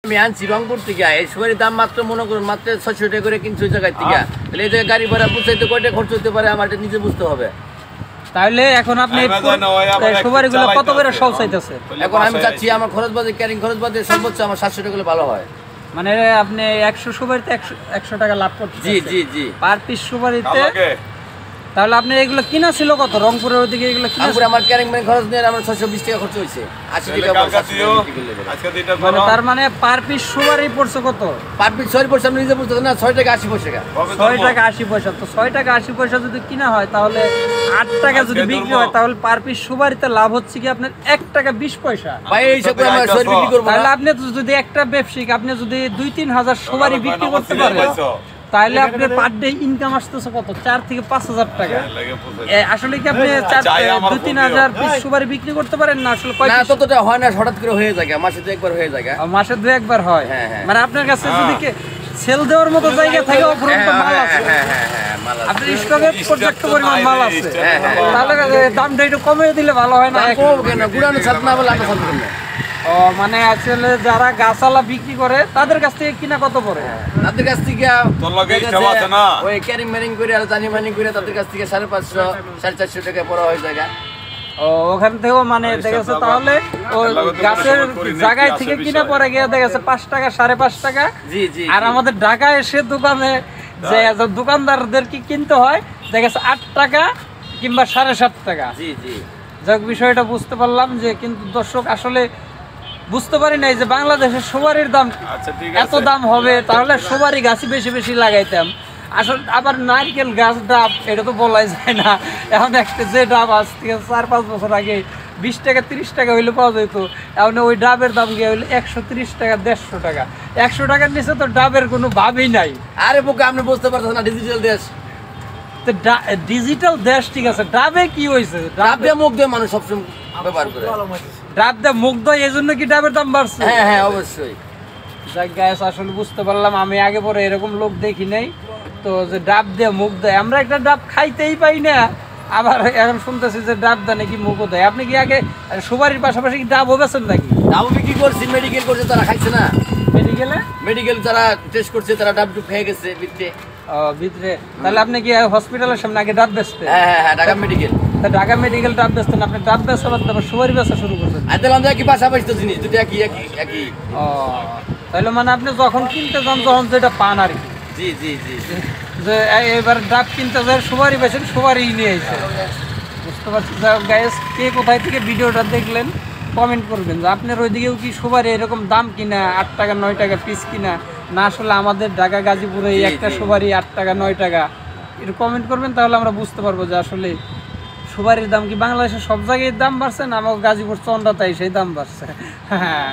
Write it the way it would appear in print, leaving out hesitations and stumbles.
আমি আনছি রংপুর থেকে, এই সুপারির দাম মাত্র মনে করুন মাত্র 600 টাকা করে কিনছি ওই জায়গায় থেকে। তাহলে এই জায়গায় গাড়ি ভাড়া পৌঁছাইতে কয়টা খরচ হতে পারে আমার এটা নিজে বুঝতে হবে। তাহলে এখন আপনি সুপারিগুলো কত করে সব চাইতেছে? এখন আমি চাচ্ছি আমার খরচ বাদে ক্যারিং খরচ বাদে সর্বোচ্চ আমার 700 টাকা হলে ভালো হয়। মানে আপনি 100 সুপারিতে 100 টাকা লাভ করতে জি জি জি পার পিস সুপারিতে। তাহলে আপনি এগুলো কিনা ছিল কত? রংপুরের ওইদিকে এগুলো কিনা ছিল আমার ক্যারিং মানে খরচ নিয়ে আমার 620 টাকা খরচ হয়েছে, 80 টাকা মানে তার মানে পার পিস সুপারি পড়ছে কত? পার পিস 6 পয়সা আমি নিজে বুঝতে না, 6 টাকা 80 পয়সা। 6 টাকা 80 পয়সা। তো 6 টাকা 80 পয়সা যদি কিনা হয় তাহলে 8 টাকা যদি বিক্রি হয় তাহলে পার পিস সুপারিতে লাভ হচ্ছে কি আপনার 1 টাকা 20 পয়সা। ভাই এই হিসাবে আমরা সুপারি বিক্রি করব। তাহলে আপনি যদি একটা ব্যবসায়িক আপনি যদি 2-3 হাজার সুপারি বিক্রি করতে পারেন তাহলে আপনার পার ডে ইনকাম আসতেছে কত? 4 থেকে 5,000 টাকা। আসলে কি আপনি 2-3 হাজার পিস সুপারি বিক্রি করতে পারেন না? আসলে না ততটা হয় না, হঠাৎ করে হয়ে যায়, মাসে 2 একবার হয়ে যায়। মাসে 2 একবার হয়। মানে আপনার কাছে যদি সেল দেওয়ার মতো জায়গা থাকে অপরন্ত মাল আছে, আপনার স্টকে পর্যাপ্ত পরিমাণ মাল আছে, তাহলে দামটা একটু কমিয়ে দিলে ভালো হয় না? গুড়ানো ছাড় না বলে আমরা ছাড়ব না। ও মানে আসলে যারা গাছালা বিক্রি করে তাদের কাছ থেকে কিনা কত পড়ে? তাদের কাছ থেকে ওই ক্যারিং ম্যারিং করে আর জানি মানি করে তাদের কাছ থেকে 550-450 টাকা পড়া হয়ে যায়। ও ওখান থেকেও মানে দেখেছে তাহলে ওই গাছের জায়গায় থেকে কিনা পরে গিয়ে দেখেছে 5 টাকা 5.5 টাকা। জি জি। আর আমাদের ঢাকায় এসে দোকানে যে দোকানদারদের কি কিনতে হয় দেখেছে 8 টাকা কিংবা 7.5 টাকা। জি জি। যাক বিষয়টা বুঝতে পারলাম যে, কিন্তু দর্শক আসলে বুঝতে পারি নাই যে বাংলাদেশের সুপারির দাম এত দাম হবে। তাহলে সুপারি গাছই বেশি বেশি লাগাইতাম। আসলে আবার নারকেল গাছ ডাব এটা তো বলাই যায় না। এখন একটা যে ডাব আজ থেকে 4-5 বছর আগে 20 টাকা 30 টাকা হইলে পাওয়া যেত, এখন ওই ডাবের দাম গিয়ে হইলে 130 টাকা 150 টাকা। 100 টাকার নিচে তো ডাবের কোনো ভাবই নাই। আরে বোকা আপনি বুঝতে পারছেন না, ডিজিটাল দেশ। ডিজিটাল দেশ ঠিক আছে, ডাবে কি হয়েছে? ডাবে মুখ দিয়ে মানুষ সবসময় ব্যবহার করে। ডাব দিয়ে মুখ দেয় এই জন্য কি ডাবের দাম বাড়ছে? হ্যাঁ হ্যাঁ অবশ্যই। যাক গাছ আসলে বুঝতে পারলাম, আমি আগে পরে এরকম লোক দেখি নাই তো যে ডাব দিয়ে মুখ দেয়। আমরা একটা ডাব খাইতেই পাই না, আবার এখন শুনতেছি যে ডাব দেয় নাকি মুখও দেয়। আপনি কি আগে সুপারির পাশাপাশি কি ডাব বেছেন নাকি? ডাব বিক্রি করছি, মেডিকেল করছে তারা খাইছে না। মেডিকেল যারা টেস্ট করছে তারা ডাব খেয়ে গেছে ভিতরে। ভিতরে তাহলে আপনি কি হসপিটালের সামনে আগে ডাব বেচতেন? হ্যাঁ হ্যাঁ ঢাকা মেডিকেল। ঢাকা মেডিকেল ডাব বেচতেন, আপনি ডাব বেচা বাদ তারপর সুপারি বেচা শুরু করছেন? আইতালাম কি পাশাপাশি তো জিনিস দুটো একই একই একই। তাহলে মানে আপনি যখন কিনতে যান তখন যেটা পান আর কি। জি জি জি। যে এবার ডাব কিনতে যায় সুপারি বেচেন, সুপারি নিয়ে এসে বুঝতে পারছি। গাইস কে কোথায় থেকে ভিডিওটা দেখলেন কমেন্ট করবেন যে আপনার ওইদিকেও কি সুপারি এরকম দাম কিনা 8 টাকা 9 টাকা পিস কিনা না আসলে আমাদের ঢাকা গাজীপুরে একটা সুপারি 8 টাকা 9 টাকা, এটা কমেন্ট করবেন। তাহলে আমরা বুঝতে পারবো যে আসলে সুপারির দাম কি বাংলাদেশের সব জায়গায় দাম বাড়ছে না আমার গাজীপুর চন্দ্রাতাই সেই দাম বাড়ছে। হ্যাঁ।